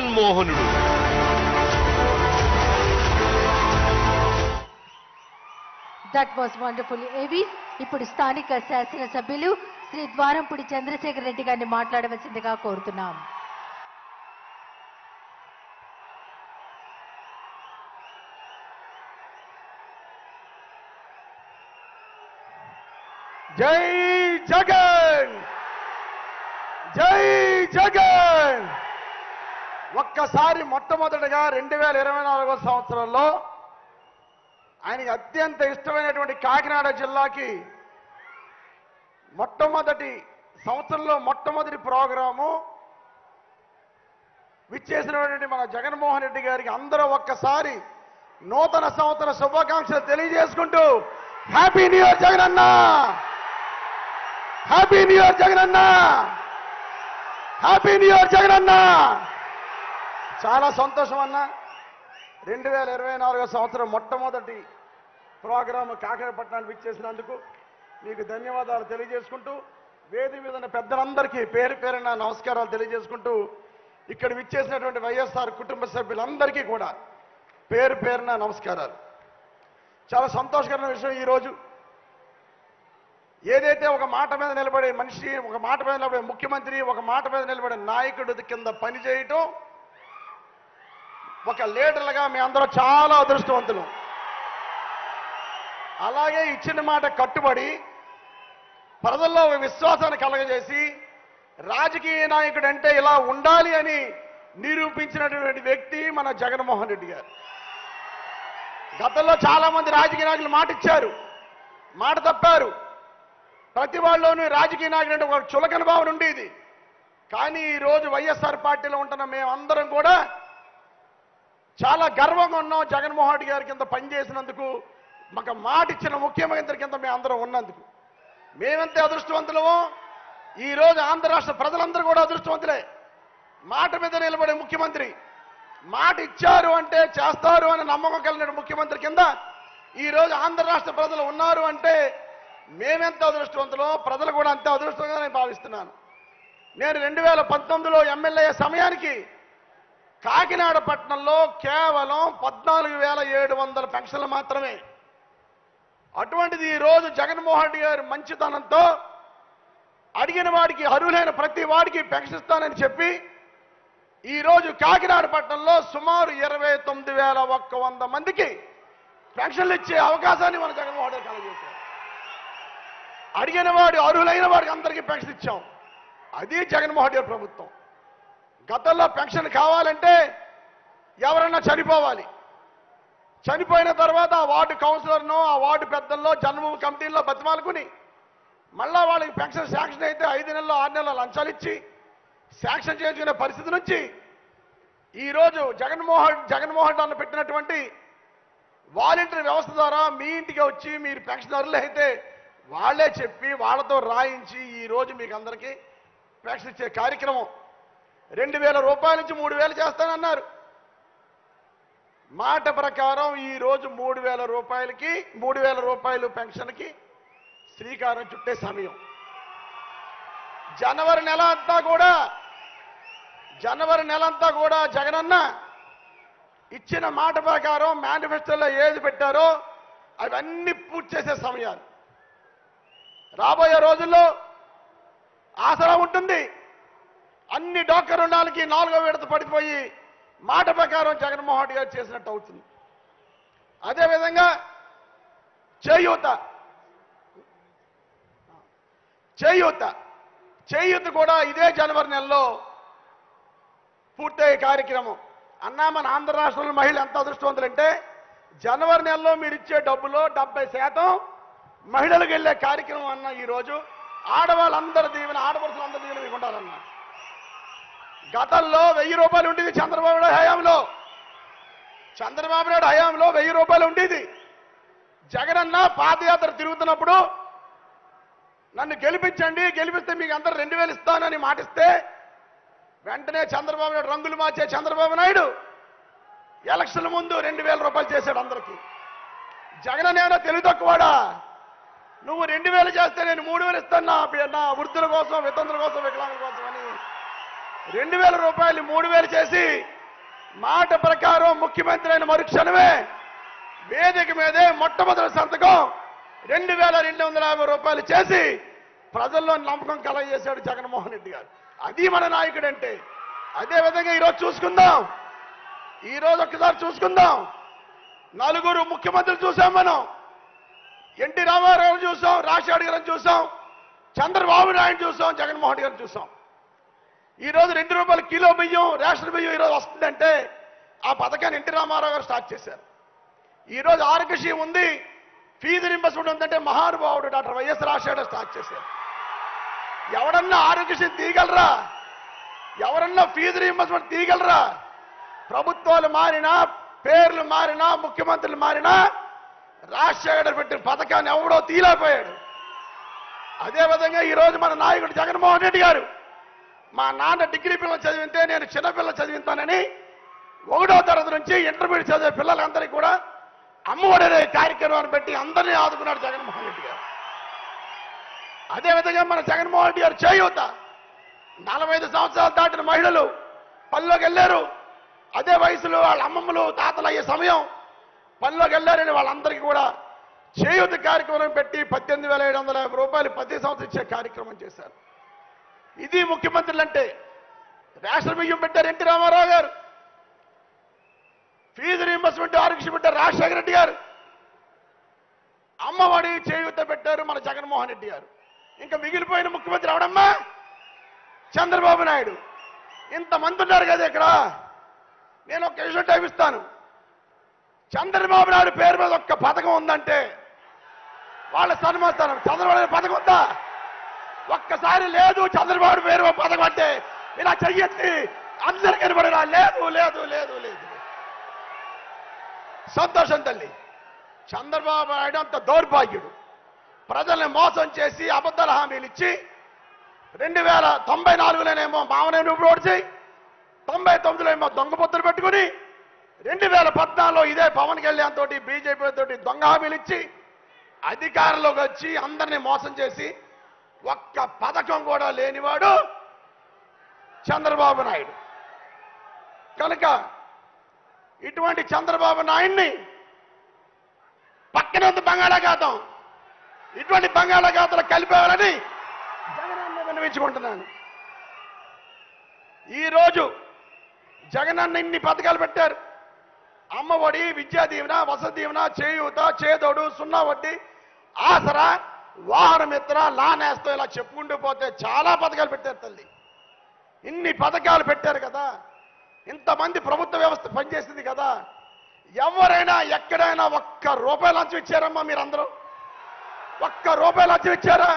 జగన్మోహనుడు. That was wonderful ఏవి. ఇప్పుడు స్థానిక శాసనసభ్యులు శ్రీ ద్వారంపూడి చంద్రశేఖర్ రెడ్డి గారిని మాట్లాడవలసిందిగా కోరుతున్నాం. జై జగన్, జై జగన్. ఒక్కసారి మొట్టమొదటిగా 2024 సంవత్సరంలో ఆయనకి అత్యంత ఇష్టమైనటువంటి కాకినాడ జిల్లాకి మొట్టమొదటి సంవత్సరంలో మొట్టమొదటి ప్రోగ్రాము విచ్చేసినటువంటి మన జగన్మోహన్ రెడ్డి గారికి అందరూ ఒక్కసారి నూతన సంవత్సర శుభాకాంక్షలు తెలియజేసుకుంటూ happy new year Jagananna, happy new year Jagananna, happy new year Jagananna. చాలా సంతోషం అన్న. 2024 సంవత్సరం మొట్టమొదటి ప్రోగ్రాము కాకినాడపట్నానికి విచ్చేసినందుకు మీకు ధన్యవాదాలు తెలియజేసుకుంటూ, వేదిక మీద ఉన్న పెద్దలందరికీ పేరు పేరున నమస్కారాలు తెలియజేసుకుంటూ, ఇక్కడ విచ్చేసినటువంటి వైఎస్ఆర్ కుటుంబ సభ్యులందరికీ కూడా పేరు పేరున నమస్కారాలు. చాలా సంతోషకరమైన విషయం ఈరోజు. ఏదైతే ఒక మాట మీద నిలబడే మనిషి, ఒక మాట మీద నిలబడే ముఖ్యమంత్రి, ఒక మాట మీద నిలబడే నాయకుడి కింద పనిచేయటం, ఒక లీడర్లుగా మీ అందరూ చాలా అదృష్టవంతులు. అలాగే ఇచ్చిన మాట కట్టుబడి ప్రజల్లో విశ్వాసాన్ని కలగజేసి రాజకీయ నాయకుడు అంటే ఇలా ఉండాలి అని నిరూపించినటువంటి వ్యక్తి మన జగన్మోహన్ రెడ్డి గారు. గతంలో చాలా మంది రాజకీయ నాయకులు మాట ఇచ్చారు, మాట తప్పారు. ప్రతి వాళ్ళలోనూ రాజకీయ నాయకుడు అంటే ఒక చులకన భావన ఉండేది. కానీ ఈరోజు వైఎస్ఆర్ పార్టీలో ఉంటున్న మేమందరం కూడా చాలా గర్వంగా ఉన్నాం. జగన్మోహన్ రెడ్డి గారి కింద పనిచేసినందుకు, మాకు మాట ఇచ్చిన ముఖ్యమంత్రి కింద మేము అందరం ఉన్నందుకు మేమంతే అదృష్టవంతులమో ఈరోజు ఆంధ్ర రాష్ట్ర ప్రజలందరూ కూడా అదృష్టవంతులే. మాట మీద నిలబడే ముఖ్యమంత్రి, మాట ఇచ్చారు అంటే చేస్తారు అని నమ్మకం కలిగిన ముఖ్యమంత్రి కింద ఈరోజు ఆంధ్ర రాష్ట్ర ప్రజలు ఉన్నారు అంటే మేమెంత అదృష్టవంతులో ప్రజలు కూడా అంతే అదృష్టంగా నేను భావిస్తున్నాను. నేను 2019లో ఎమ్మెల్యే సమయానికి కాకినాడ పట్టణంలో కేవలం 14,700 పెన్షన్లు మాత్రమే. అటువంటిది ఈరోజు జగన్మోహన్ రెడ్డి గారి మంచితనంతో అడిగిన వాడికి, అర్హులైన ప్రతి వాడికి పెన్షన్ ఇస్తానని చెప్పి ఈరోజు కాకినాడ పట్టణంలో సుమారు 29,100 మందికి పెన్షన్లు ఇచ్చే అవకాశాన్ని మన జగన్మోహన్ రెడ్డి కలగజేశారు. అడిగిన వాడు, అర్హులైన వాడికి అందరికీ పెన్షన్ ఇచ్చాం. అది జగన్మోహన్ రెడ్డి ప్రభుత్వం. గతంలో పెన్షన్ కావాలంటే ఎవరన్నా చనిపోవాలి, చనిపోయిన తర్వాత ఆ వార్డు కౌన్సిలర్ను, ఆ వార్డు పెద్దల్లో, జన్మభూమి కమిటీల్లో బతిమాలుకుని మళ్ళా వాళ్ళకి పెన్షన్ శాంక్షన్ అయితే 5 నెలలు 6 నెలలు లంచాలు ఇచ్చి శాంక్షన్ చేసుకునే పరిస్థితి నుంచి ఈరోజు జగన్మోహన్ అన్న పెట్టినటువంటి వాలంటీర్ వ్యవస్థ ద్వారా మీ ఇంటికి వచ్చి మీరు పెన్షనర్లు అయితే వాళ్ళే చెప్పి వాళ్ళతో రాయించి ఈరోజు మీకు అందరికీ పెన్షన్ ఇచ్చే కార్యక్రమం. 2,000 రూపాయల నుంచి 3,000 చేస్తానన్నారు. మాట ప్రకారం ఈరోజు 3,000 రూపాయలకి, 3,000 రూపాయలు పెన్షన్కి శ్రీకారం చుట్టే సమయం. జనవరి నెల అంతా కూడా జగనన్న ఇచ్చిన మాట ప్రకారం మేనిఫెస్టోలో ఏది పెట్టారో అవన్నీ పూర్తి చేసే సమయాలు. రాబోయే రోజుల్లో ఆసరా ఉంటుంది. అన్ని డాక్టర్ రుణాలకి 4వ విడత పడిపోయి మాట ప్రకారం జగన్మోహన్ రెడ్డి గారు చేసినట్టు అవుతుంది. అదేవిధంగా చేయూత కూడా ఇదే జనవరి నెలలో పూర్తయ్యే కార్యక్రమం. అన్నా మన ఆంధ్ర రాష్ట్రంలో మహిళలు ఎంత అదృష్టవంతులంటే జనవరి నెలలో మీరు ఇచ్చే డబ్బులో 70% మహిళలకు వెళ్ళే కార్యక్రమం అన్న. ఈరోజు ఆడవాళ్ళందరి దీవెన, ఆడపడుచులందరి దీవెన మీకు ఉండాలన్నా. గతంలో 1000 రూపాయలు ఉండేది చంద్రబాబు నాయుడు హయాంలో. 1000 రూపాయలు ఉండేది. జగనన్న పాదయాత్ర తిరుగుతున్నప్పుడు నన్ను గెలిపించండి, గెలిపిస్తే మీకు అందరూ 2,000 ఇస్తానని మాటిస్తే వెంటనే చంద్రబాబు నాయుడు రంగులు మార్చే చంద్రబాబు నాయుడు ఎలక్షన్ల ముందు 2,000 రూపాయలు చేశాడు అందరికీ. జగన్ ఏమైనా తెలివి తక్కువాడా? నువ్వు 2,000 చేస్తే నేను 3,000 ఇస్తాను నా వృద్ధుల కోసం, వితంతుల కోసం, వికలాంగుల కోసం అని 2,000 రూపాయలు 3,000 చేసి మాట ప్రకారం ముఖ్యమంత్రి అయిన మరుక్షణమే వేదిక మీదే మొట్టమొదటి సంతకం 2,250 రూపాయలు చేసి ప్రజల్లో నమ్మకం కలగజేశాడు జగన్మోహన్ రెడ్డి గారు. అది మన నాయకుడు అంటే. అదే విధంగా ఈరోజు చూసుకుందాం. ఈరోజు ఒక్కసారి చూసుకుందాం. 4 ముఖ్యమంత్రులు చూసాం మనం. ఎన్టీ రామారావు చూసాం, రాజశేఖర్ గారిని చూసాం, చంద్రబాబు నాయుడు చూసాం, జగన్మోహన్ రెడ్డి గారిని చూసాం. ఈరోజు 2 రూపాయల కిలో బియ్యం, రేషన్ బియ్యం ఈరోజు వస్తుందంటే ఆ పథకాన్ని ఎన్టీ రామారావు గారు స్టార్ట్ చేశారు. ఈరోజు ఆరోగ్యశ్రీ ఉంది, ఫీజు రింబర్స్మెంట్ ఉందంటే మహానుభావుడు డాక్టర్ వైఎస్ రాజశేఖర్ స్టార్ట్ చేశారు. ఎవరన్నా ఆరోగ్యశ్రీ తీయగలరా? ఎవరన్నా ఫీజు రింబర్స్మెంట్ తీయగలరా? ప్రభుత్వాలు మారినా, పేర్లు మారినా, ముఖ్యమంత్రులు మారినా రాజశేఖర్ పెట్టిన పథకాన్ని ఎవడో తీయలేకపోయాడు. అదేవిధంగా ఈరోజు మన నాయకుడు జగన్మోహన్ రెడ్డి గారు, మా నాన్న డిగ్రీ పిల్లలు చదివితే నేను చిన్నపిల్లలు చదివిస్తానని 1వ తరగతి నుంచి ఇంటర్మీడియట్ చదివే పిల్లలందరికీ కూడా అమ్మఒడి అనే కార్యక్రమాన్ని పెట్టి అందరినీ ఆదుకున్నాడు జగన్మోహన్ రెడ్డి గారు. అదేవిధంగా మన జగన్మోహన్ రెడ్డి గారు చేయూత 45 సంవత్సరాలు దాటిన మహిళలు పనిలోకి వెళ్ళారు. అదే వయసులో వాళ్ళ అమ్మమ్మలు తాతలు అయ్యే సమయం పనిలోకి వెళ్ళారని వాళ్ళందరికీ కూడా చేయూత కార్యక్రమం పెట్టి 18,750 రూపాయలు ప్రతి సంవత్సరం ఇచ్చే కార్యక్రమం చేశారు. ఇది ముఖ్యమంత్రులు అంటే. రేషన్ బియ్యం పెట్టారు ఎన్టీ రామారావు గారు, ఫీజు రీయింబర్స్మెంట్ ఆరోగ్యశ్రీ పెట్టారు రాజశేఖర రెడ్డి గారు, అమ్మఒడి చేయూత పెట్టారు మన జగన్మోహన్ రెడ్డి గారు. ఇంకా మిగిలిపోయిన ముఖ్యమంత్రి ఎవడమ్మా? చంద్రబాబు నాయుడు. ఇంతమంది ఉన్నారు కదా ఇక్కడ. నేను ఒక విషయం టైం ఇస్తాను. చంద్రబాబు నాయుడు పేరు మీద ఒక్క పథకం ఉందంటే వాళ్ళ సన్మాస్తాను. చంద్రబాబు నాయుడు పథకం ఉందా? ఒక్కసారి లేదు చంద్రబాబు పేరు మీద పథకం అంటే ఇలా చెయ్యొచ్చి అందరు కనబడరా? లేదు లేదు లేదు లేదు. సంతోషం తల్లి. చంద్రబాబు నాయుడు అంత దౌర్భాగ్యుడు. ప్రజల్ని మోసం చేసి అబద్ధాల హామీలు ఇచ్చి 2094లోనేమో మామనే నువ్వు ఓడిచి 99లో ఏమో దొంగ పొత్తులు పెట్టుకుని 2014లో ఇదే పవన్ కళ్యాణ్ తోటి బీజేపీ తోటి దొంగ హామీలు ఇచ్చి అధికారంలోకి వచ్చి అందరినీ మోసం చేసి ఒక్క పథకం కూడా లేనివాడు చంద్రబాబు నాయుడు. కనుక ఇటువంటి చంద్రబాబు నాయుడిని పక్కనే ఉంది బంగాళాఖాతం, ఇటువంటి బంగాళాఖాతంలో కలిపేవాలని జగనన్న విన్నవించుకుంటున్నాను. ఈరోజు జగనన్న ఇన్ని పథకాలు పెట్టారు. అమ్మఒడి, విద్యా దీవెన, వసతి దీవెన, చేయూత, చేదోడు, 0 వడ్డీ, ఆసరా, వాహన మిత్ర, లానేస్తం, ఇలా చెప్పుకుంటూ పోతే చాలా పథకాలు పెట్టారు తల్లి. ఇన్ని పథకాలు పెట్టారు కదా, ఇంతమంది ప్రభుత్వ వ్యవస్థ పనిచేసింది కదా. ఎవరైనా ఎక్కడైనా ఒక్క రూపాయి లంచం ఇచ్చారమ్మా? మీరందరూ ఒక్క రూపాయి లంచం ఇచ్చారా?